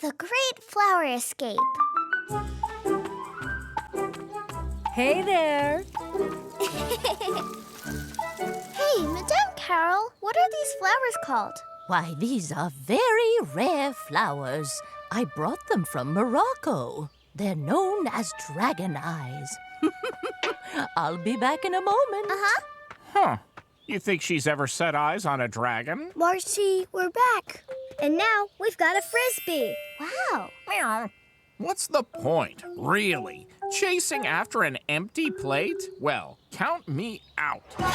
The Great Flower Escape. Hey there. Hey, Madame Carol, what are these flowers called? Why, these are very rare flowers. I brought them from Morocco. They're known as dragon eyes. I'll be back in a moment. Huh. You think she's ever set eyes on a dragon? Marcy, we're back. And now we've got a frisbee. Wow. Meow. What's the point, really? Chasing after an empty plate? Well, count me out. Stop!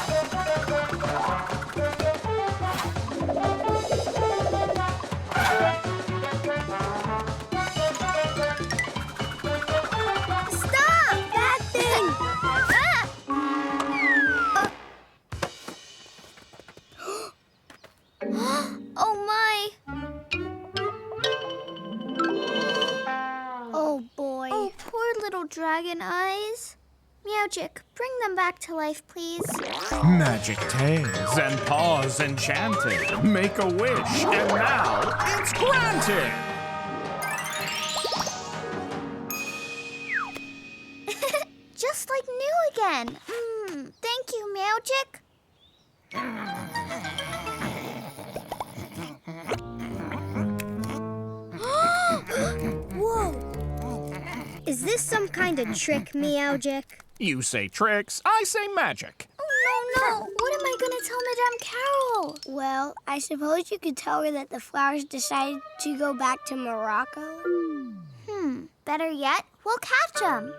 That thing! Oh, my. Oh, boy. Oh, poor little dragon eyes. Meowgic, bring them back to life, please. Magic tales and paws enchanted. Make a wish, and now it's granted. Just like new again. Thank you, Meowgic. Whoa! Is this some kind of trick, Meowgic? You say tricks, I say magic. Oh, no. What am I going to tell Madame Carol? Well, I suppose you could tell her that the flowers decided to go back to Morocco. Better yet, we'll catch them.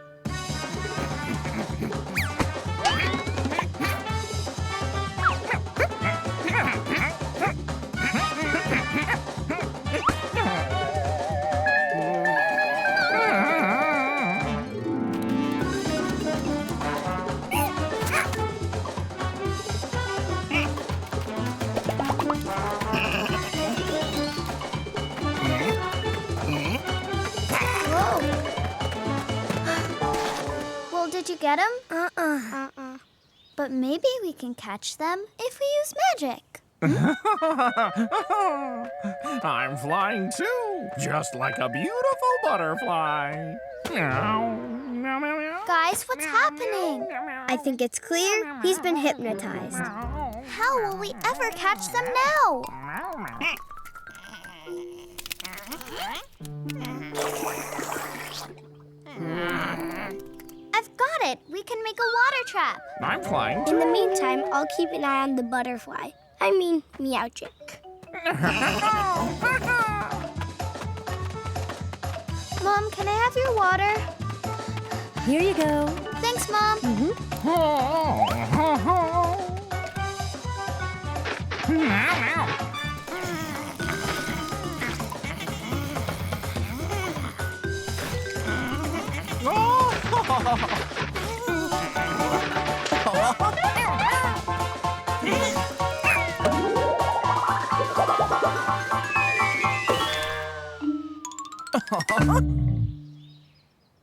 Well, did you get them? But maybe we can catch them if we use magic. I'm flying too, just like a beautiful butterfly. Meow, meow, meow, meow. Guys, what's happening? I think it's clear he's been hypnotized. How will we ever catch them now? I've got it. We can make a water trap. I'm flying In too. the meantime, I'll keep an eye on the butterfly. I mean, Meowgic. Mom, can I have your water? Here you go. Thanks, Mom. Meow, meow.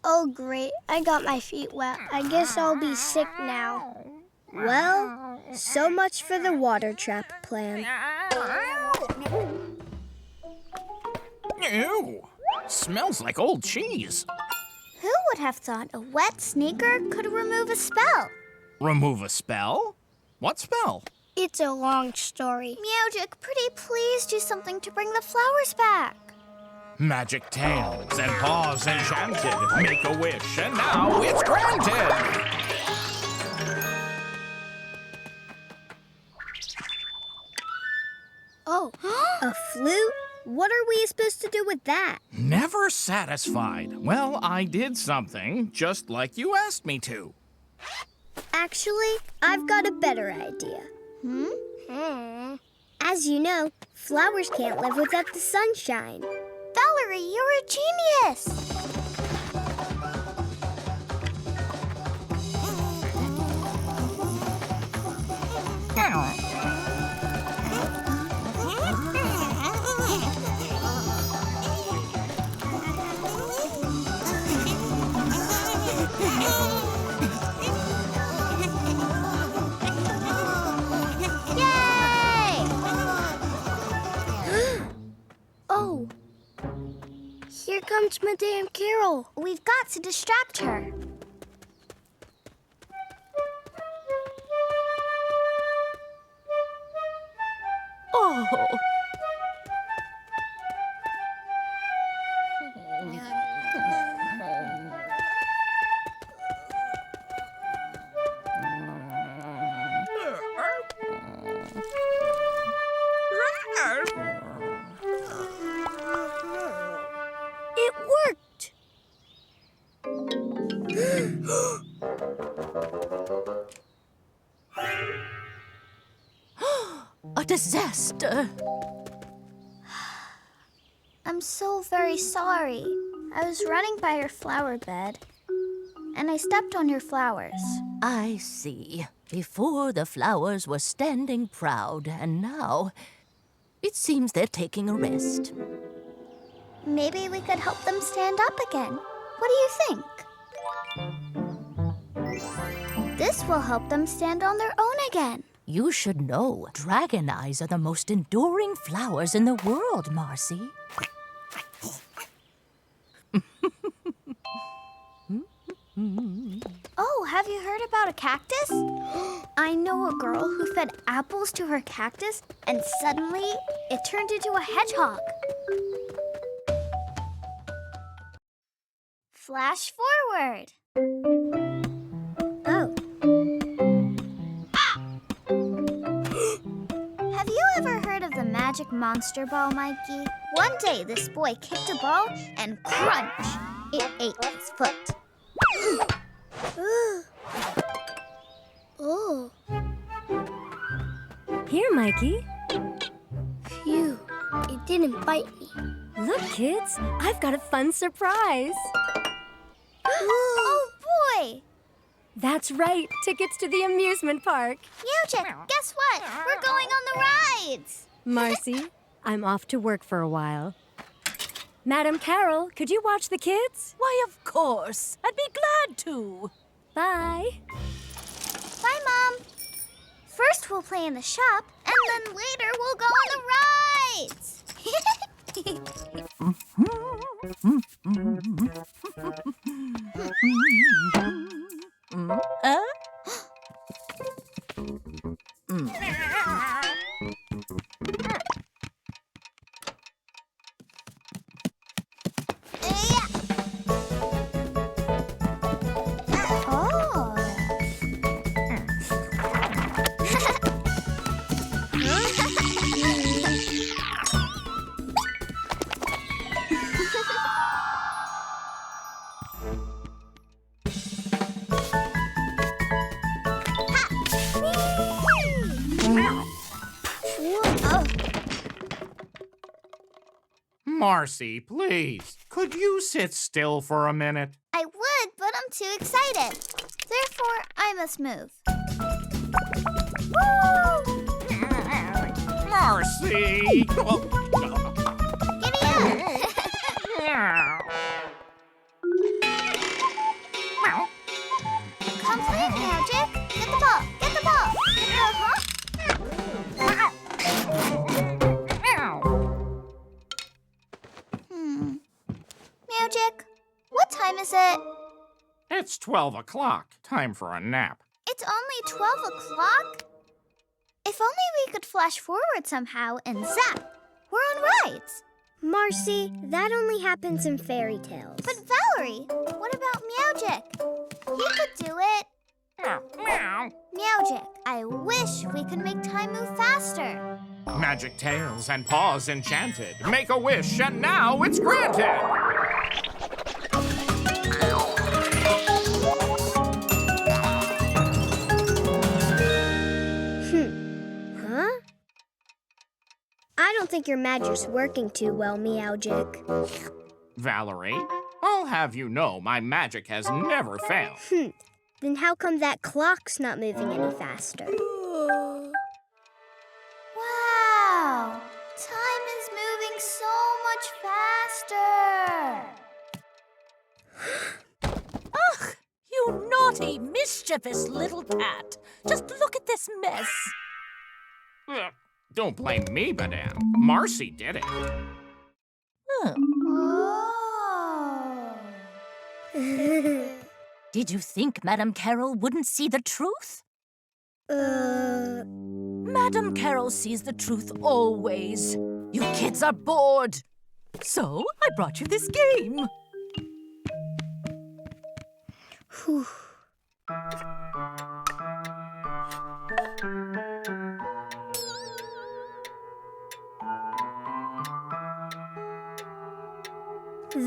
Oh, great. I got my feet wet. I guess I'll be sick now. Well, so much for the water trap plan. Ew, smells like old cheese. Who would have thought a wet sneaker could remove a spell? Remove a spell? What spell? It's a long story. Meowgic, pretty please do something to bring the flowers back. Magic tales and paws enchanted. Make a wish, and now it's granted. Oh, a flute? What are we supposed to do with that? Never satisfied. Well, I did something just like you asked me to. Actually, I've got a better idea. As you know, flowers can't live without the sunshine. Valerie, you're a genius. Here comes Madame Carol. We've got to distract her. Oh, It worked. a disaster. I'm so very sorry. I was running by your flower bed, and I stepped on your flowers. I see. Before the flowers were standing proud, and now it seems they're taking a rest. Maybe we could help them stand up again. What do you think? This will help them stand on their own again. You should know, dragon eyes are the most enduring flowers in the world, Marcy. Oh, have you heard about a cactus? I know a girl who fed apples to her cactus, and suddenly it turned into a hedgehog. Flash forward. Oh. Have you ever heard of the magic monster ball, Mikey? One day this boy kicked a ball and crunch! It ate his foot. Oh. Here, Mikey. Phew. It didn't bite me. Look, kids, I've got a fun surprise. Oh boy! That's right, tickets to the amusement park. Meowgic, guess what? We're going on the rides! Marcy, I'm off to work for a while. Madam Carol, could you watch the kids? Why, of course. I'd be glad to. Bye. Bye, Mom. First we'll play in the shop, and then later we'll go on the rides! Marcy, please, could you sit still for a minute? I would, but I'm too excited. Therefore, I must move. Woo! Marcy! Giddy up! Come play, Meowgic. Get the ball. Get the ball. Uh-huh. Meowgic, what time is it? It's 12 o'clock. Time for a nap. It's only 12 o'clock? If only we could flash forward somehow and zap. We're on rides. Marcy, that only happens in fairy tales. But Valerie, what about Meowgic? He could do it. Meow. Meowgic, I wish we could make time move faster. Magic tails and paws enchanted. Make a wish and now it's granted. Huh? I don't think your magic's working too well, Meowgic. Valerie, I'll have you know my magic has never failed. Then how come that clock's not moving any faster? Wow, time is moving so much faster. Ugh, you naughty, mischievous little cat. Just look at this mess. Don't blame me, Madame. Marcy did it. Huh. Oh. Did you think Madame Carol wouldn't see the truth? Madame Carol sees the truth always. You kids are bored. So I brought you this game. Whew.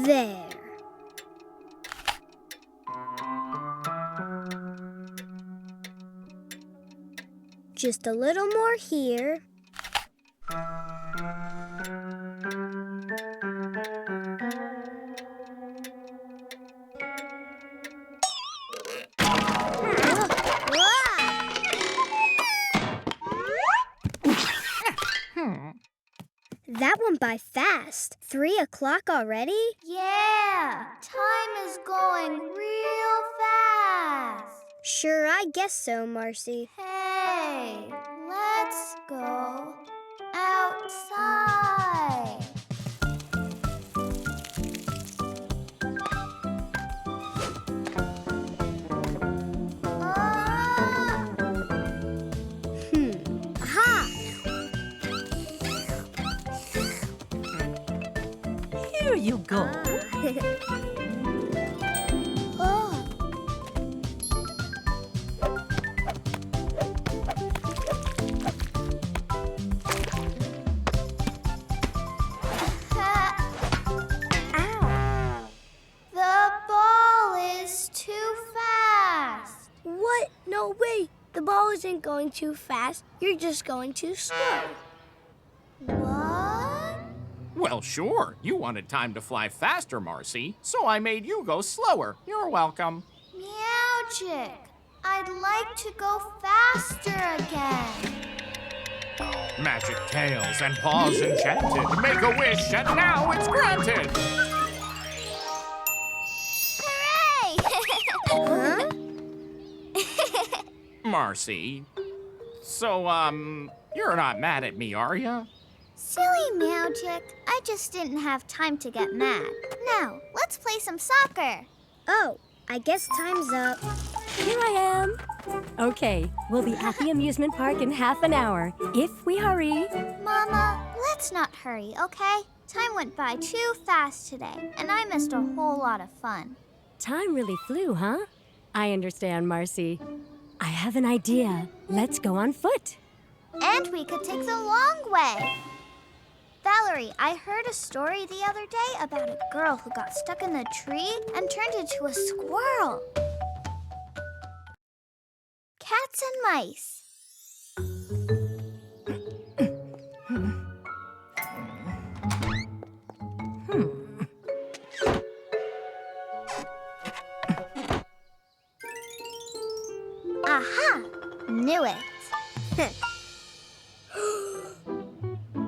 There. Just a little more here. That went by fast. 3 o'clock already? Yeah, time is going real fast. Sure, I guess so, Marcy. Hey, let's go outside. Aha! Here you go. Oh. Ow. The ball is too fast. What? No way. The ball isn't going too fast. You're just going too slow. What? Well, sure. You wanted time to fly faster, Marcy, so I made you go slower. You're welcome. Meowgic, I'd like to go faster again. Magic tails and paws enchanted. Make a wish and now it's granted. Hooray! Marcy, so, you're not mad at me, are you? Silly Meowgic, I just didn't have time to get mad. Now, let's play some soccer. Oh, I guess time's up. Here I am. Okay, we'll be at the amusement park in half an hour, if we hurry. Mama, let's not hurry, okay? Time went by too fast today, and I missed a whole lot of fun. Time really flew, huh? I understand, Marcy. I have an idea. Let's go on foot. And we could take the long way. Valerie, I heard a story the other day about a girl who got stuck in the tree and turned into a squirrel. Cats and mice. Aha! Knew it.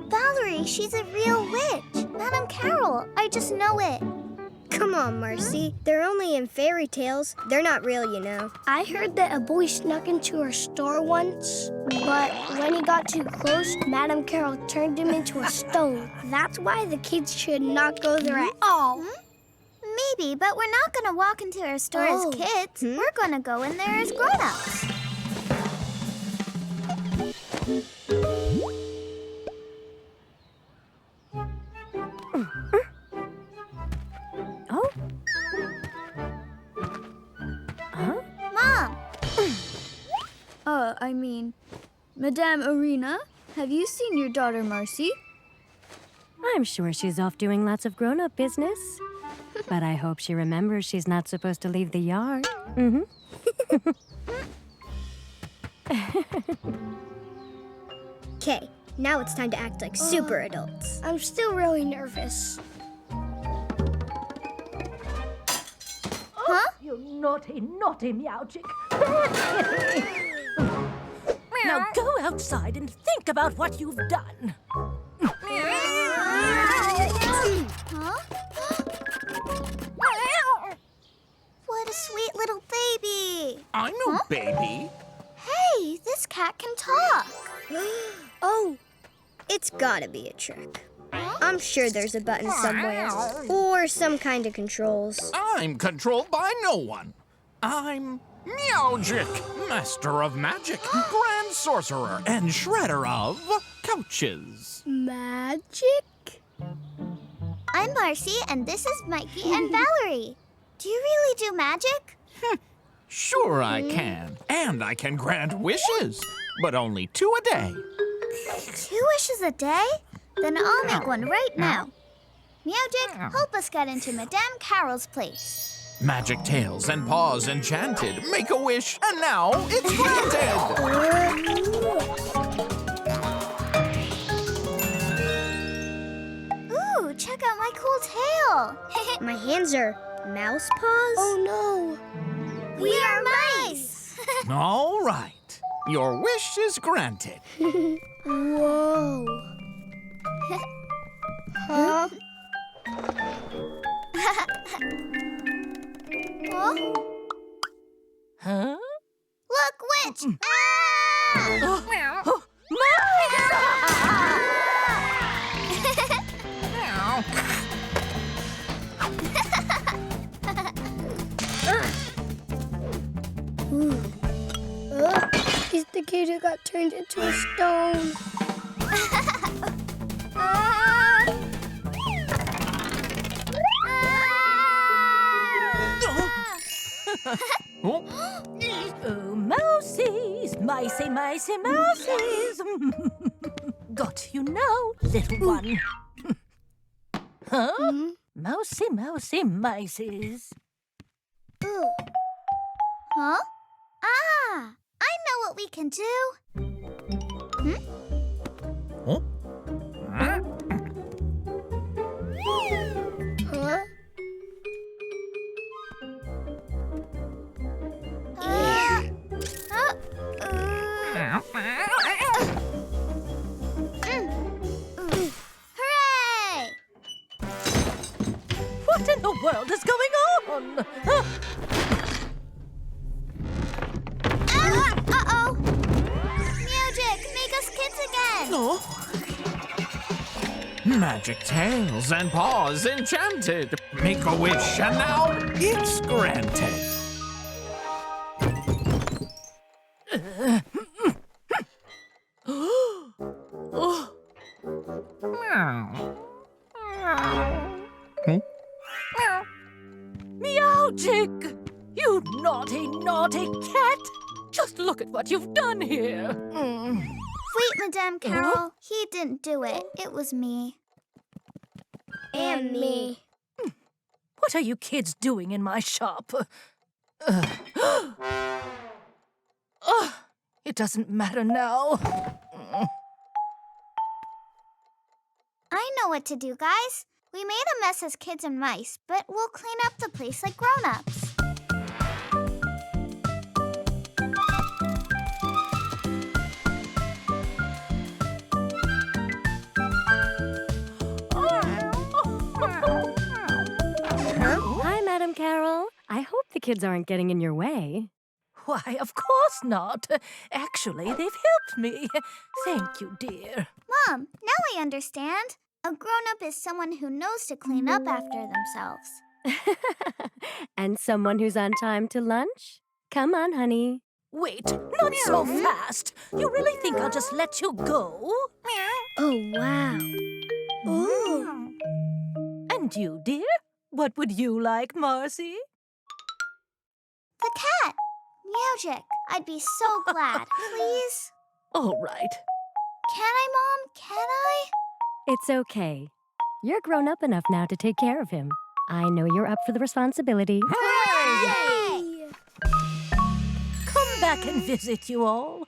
Valerie, she's a real witch. Madame Carol, I just know it. Come on, Marcy. They're only in fairy tales. They're not real, you know. I heard that a boy snuck into her store once, but when he got too close, Madame Carol turned him into a stone. That's why the kids should not go there at all. Maybe, but we're not going to walk into her store as kids. We're going to go in there as grown-ups. Oh? Huh? Mom! I mean, Madame Arena, have you seen your daughter Marcy? I'm sure she's off doing lots of grown-up business. But I hope she remembers she's not supposed to leave the yard. Okay, now it's time to act like super adults. I'm still really nervous. Huh? You naughty, naughty Meowgic. Now go outside and think about what you've done. Huh? What a sweet little baby. I'm no baby. Hey, this cat can talk. Oh, it's gotta be a trick. I'm sure there's a button somewhere. Or some kind of controls. I'm controlled by no one. I'm Meowgic, Master of Magic, Grand Sorcerer, and Shredder of Couches. Magic? I'm Marcy, and this is Mikey and Valerie. Do you really do magic? Sure I can. And I can grant wishes, but only 2 a day. 2 wishes a day? Then I'll make one right now. Meowgic, help us get into Madame Carol's place. Magic tails and paws enchanted. Make a wish, and now it's granted! Ooh, check out my cool tail. My hands are mouse paws? Oh no. We are mice. All right. Your wish is granted. Whoa. Huh? Huh? Huh? Look, witch! Ah! He's the kid who got turned into a stone. Oh, mousies, micey, micey, mousies. Got you now, little one. Huh? Mousy, mousy, mices. Ooh. Huh? Ah! I know what we can do. Huh? Huh? Hooray! What in the world is going on? Uh-oh! Meowgic, make us kids again! Magic tails and paws enchanted. Make a wish, and now it's granted. Meowgic! You naughty, naughty cat! Just look at what you've done here. Wait, Madame Carol. He didn't do it. It was me. And me. What are you kids doing in my shop? It doesn't matter now. I know what to do, guys. We made a mess as kids and mice, but we'll clean up the place like grown-ups. Hi, Madam Carol. I hope the kids aren't getting in your way. Why, of course not. Actually, they've helped me. Thank you, dear. Mom, now I understand. A grown-up is someone who knows to clean up after themselves. And someone who's on time to lunch? Come on, honey. Wait, not so fast. You really think I'll just let you go? Oh, wow. Ooh. And you, dear? What would you like, Marcy? The cat! Meowgic, I'd be so glad. Please? All right. Can I, Mom? Can I? It's okay. You're grown up enough now to take care of him. I know you're up for the responsibility. Hooray! Come back and visit you all.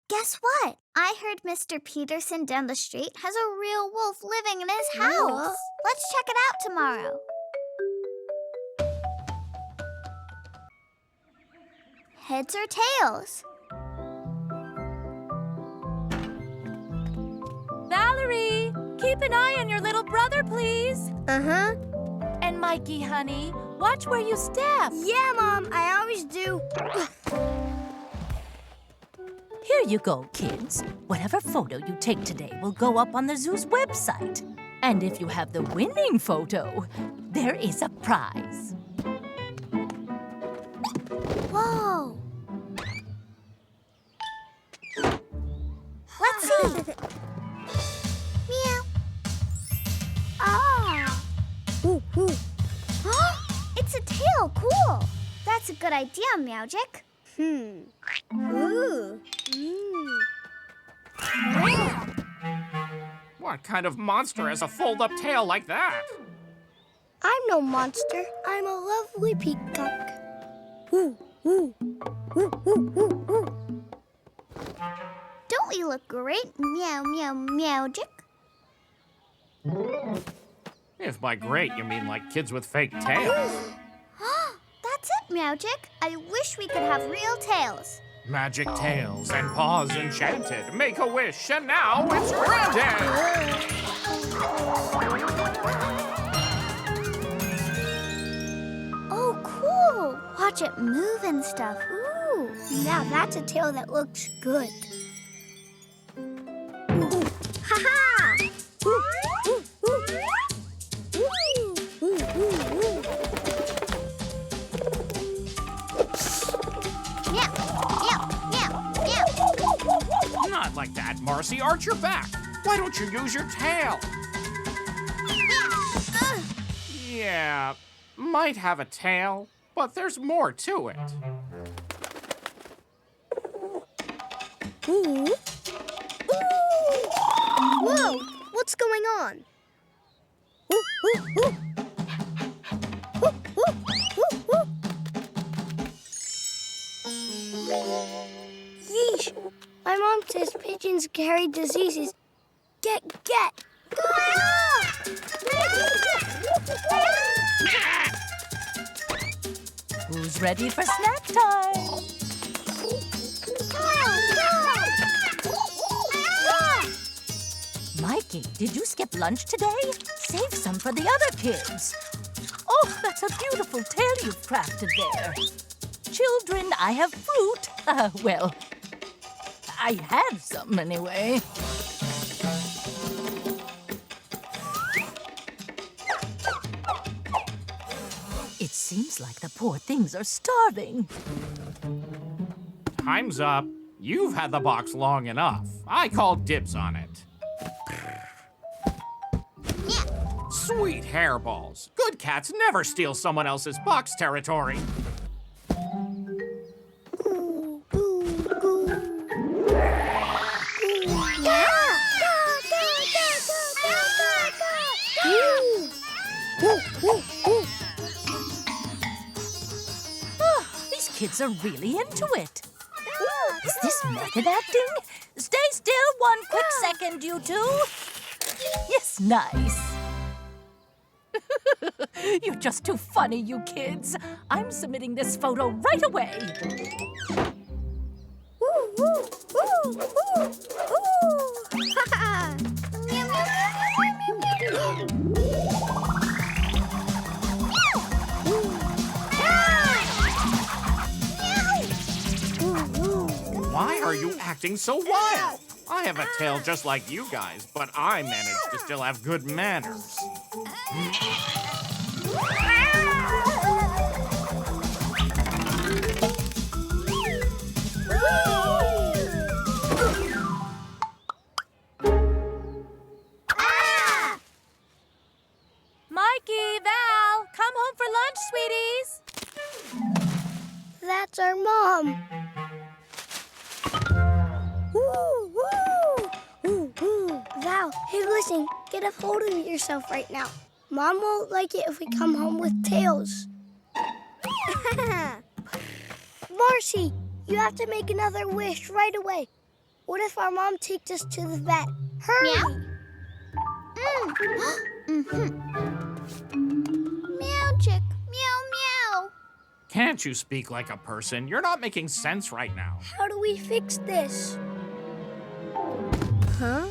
Guess what? I heard Mr. Peterson down the street has a real wolf living in his house. Let's check it out tomorrow. Heads or tails? Valerie, keep an eye on your little brother, please. Uh-huh. And Mikey, honey, watch where you step. Yeah, Mom, I always do. Here you go, kids. Whatever photo you take today will go up on the zoo's website. And if you have the winning photo, there is a prize. Whoa! Let's see. Meow. Ah! Ooh, ooh. It's a tail. Cool. That's a good idea, Meowgic. Ooh. What kind of monster has a fold-up tail like that? I'm no monster. I'm a lovely peacock. Ooh, ooh. Ooh, ooh, ooh, ooh. Don't we look great, Meow Meow Meowgic? If by great you mean like kids with fake tails. That's it, Meowgic. I wish we could have real tails. Magic tails and paws enchanted. Make a wish and now it's granted! Oh, cool. Watch it move and stuff. Ooh. Now that's a tail that looks good. Ha-ha! Ooh, ooh, ooh. Ooh, ooh, ooh, ooh. Meow, meow, meow, meow. Not like that, Marcy. Arch your back. Why don't you use your tail? Yeah, might have a tail, but there's more to it. Ooh. Ooh. Whoa! What's going on? Ooh, ooh, ooh. Ooh, ooh, ooh, ooh. Yeesh! My mom says pigeons carry diseases. Get! Who's ready for snack time? Mikey, did you skip lunch today? Save some for the other kids. Oh, that's a beautiful tail you've crafted there. Children, I have fruit. Well, I had some anyway. It seems like the poor things are starving. Time's up. You've had the box long enough. I call dibs on it. Sweet hairballs. Good cats never steal someone else's box territory. These kids are really into it. Is this method acting? Stay still 1 quick second, you two. Yes, nice. You're just too funny, you kids. I'm submitting this photo right away. Why are you acting so wild? I have a tail just like you guys, but I managed to still have good manners. Mikey, Val, come home for lunch, sweeties. That's our mom. Woo, woo. Ooh, ooh. Val, hey, listen. Get a hold of yourself right now. Mom won't like it if we come home with tails. Marcy, you have to make another wish right away. What if our mom takes us to the vet? Hurry! Meowgic, meow meow. Can't you speak like a person? You're not making sense right now. How do we fix this? Huh?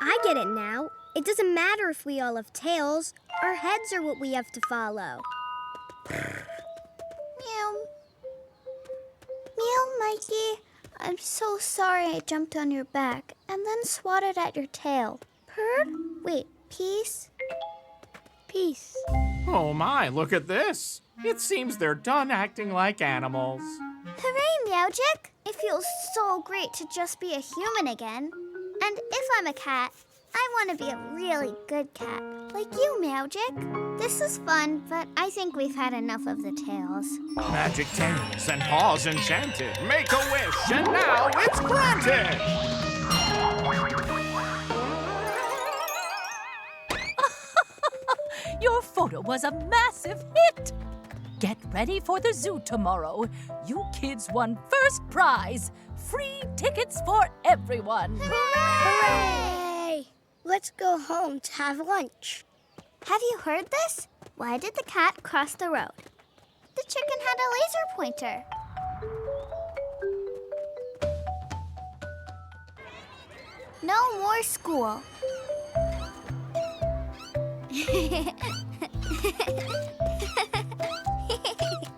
I get it now. It doesn't matter if we all have tails. Our heads are what we have to follow. Mikey. I'm so sorry I jumped on your back and then swatted at your tail. Purr? Wait, peace? Peace. Oh my, look at this. It seems they're done acting like animals. Hooray, Meowgic! It feels so great to just be a human again. And if I'm a cat, I want to be a really good cat, like you, Meowgic. This is fun, but I think we've had enough of the tales. Magic tails and paws enchanted. Make a wish, and now it's granted! Your photo was a massive hit. Get ready for the zoo tomorrow. You kids won first prize. Free tickets for everyone. Hooray! Let's go home to have lunch. Have you heard this? Why did the cat cross the road? The chicken had a laser pointer. No more school.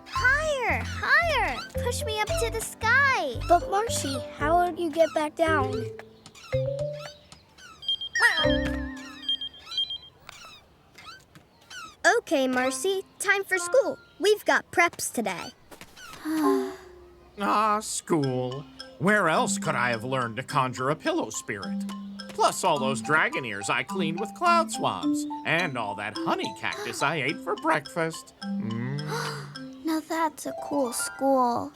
Higher, higher! Push me up to the sky. But Marcy, how would you get back down? Okay, Marcy, time for school. We've got preps today. Ah, school. Where else could I have learned to conjure a pillow spirit? Plus all those dragon ears I cleaned with cloud swabs. And all that honey cactus I ate for breakfast. Now that's a cool school.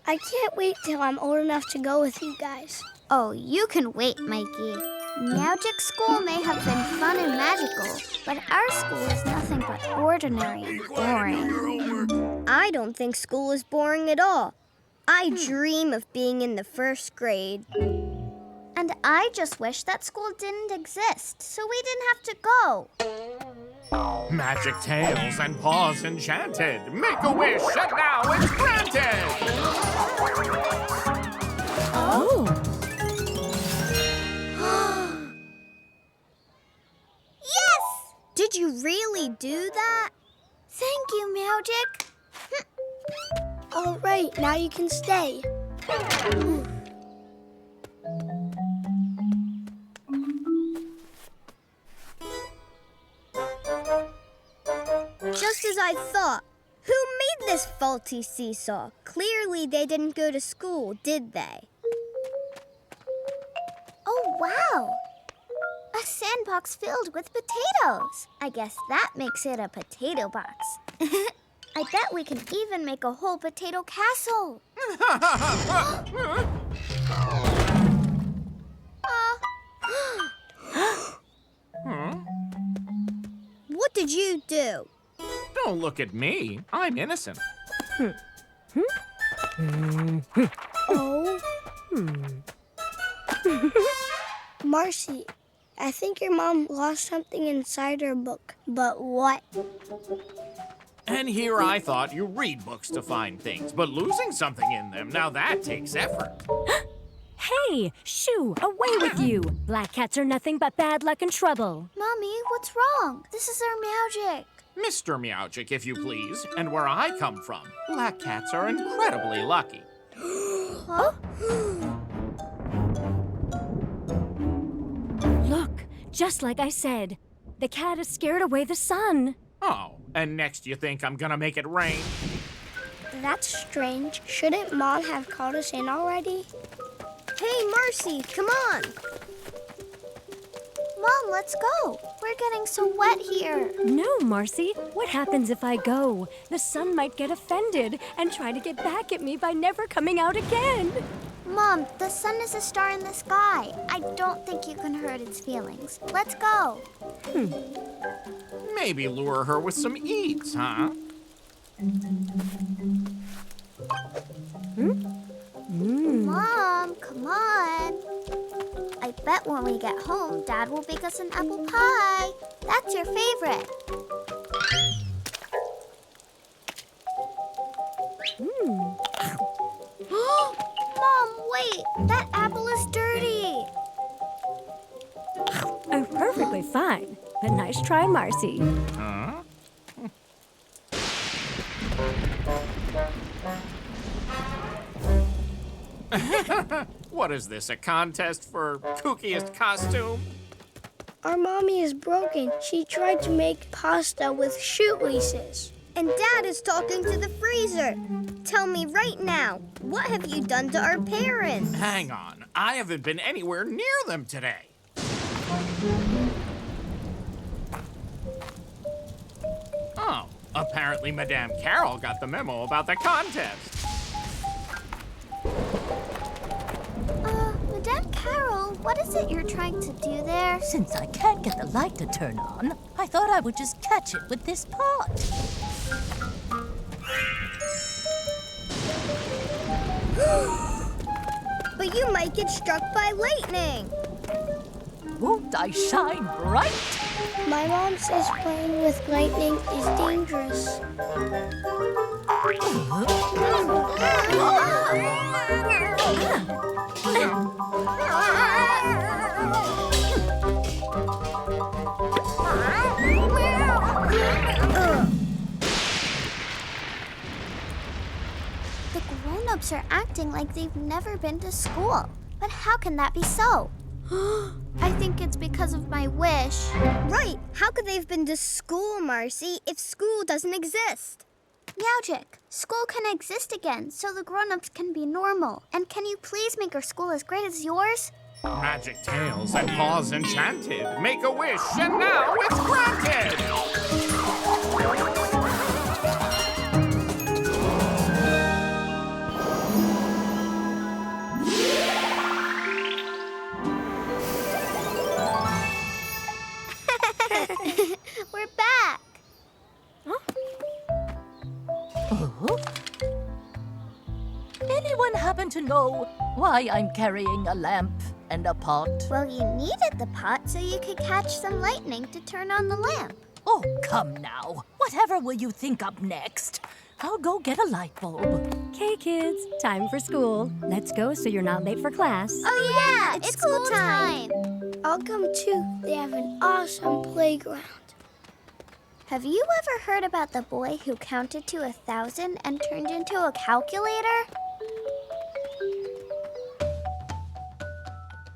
I can't wait till I'm old enough to go with you guys. Oh, you can wait, Mikey. Meowgic school may have been fun and magical, but our school is nothing but ordinary and boring. I don't think school is boring at all. I dream of being in the first grade. And I just wish that school didn't exist, so we didn't have to go. Magic tails and paws enchanted. Make a wish, and now it's granted! Oh. Yes! Did you really do that? Thank you, Meowgic. All right, now you can stay. Just as I thought. Who made this faulty seesaw? Clearly they didn't go to school, did they? Oh, wow! A sandbox filled with potatoes. I guess that makes it a potato box. I bet we can even make a whole potato castle. What did you do? Don't look at me. I'm innocent. Oh. Marcy, I think your mom lost something inside her book. But what? And here I thought you read books to find things, but losing something in them, now that takes effort. Hey, shoo, away with you. Black cats are nothing but bad luck and trouble. Mommy, what's wrong? This is our Meowgic. Mr. Meowgic, if you please, and where I come from, black cats are incredibly lucky. Huh? Look, just like I said, the cat has scared away the sun. Oh, and next you think I'm gonna make it rain? That's strange. Shouldn't Mom have called us in already? Hey, Marcy, come on. Mom, let's go. We're getting so wet here. No, Marcy. What happens if I go? The sun might get offended and try to get back at me by never coming out again. Mom, the sun is a star in the sky. I don't think you can hurt its feelings. Let's go. Maybe lure her with some eats, huh? Mom, come on. I bet when we get home, Dad will bake us an apple pie. That's your favorite. Mom, wait. That apple is dirty. I'm perfectly fine, but nice try, Marcy. Huh? What is this, a contest for kookiest costume? Our mommy is broken. She tried to make pasta with shoelaces. And Dad is talking to the freezer. Tell me right now, what have you done to our parents? Hang on, I haven't been anywhere near them today. Oh, apparently Madame Carol got the memo about the contest. Madame Carol, what is it you're trying to do there? Since I can't get the light to turn on, I thought I would just catch it with this pot. But you might get struck by lightning. Won't I shine bright? My mom says playing with lightning is dangerous. The grown-ups are acting like they've never been to school. But how can that be so? I think it's because of my wish. Right. How could they have been to school, Marcy, if school doesn't exist? Meowgic, school can exist again, so the grown-ups can be normal. And can you please make our school as great as yours? Magic tales and paws enchanted. Make a wish, and now it's granted! We're back. Anyone happen to know why I'm carrying a lamp and a pot? Well, you needed the pot so you could catch some lightning to turn on the lamp. Oh, come now. Whatever will you think up next? I'll go get a light bulb. Okay, kids, time for school. Let's go so you're not late for class. Oh, yeah, it's school time. I'll come too. They have an awesome playground. Have you ever heard about the boy who counted to 1,000 and turned into a calculator?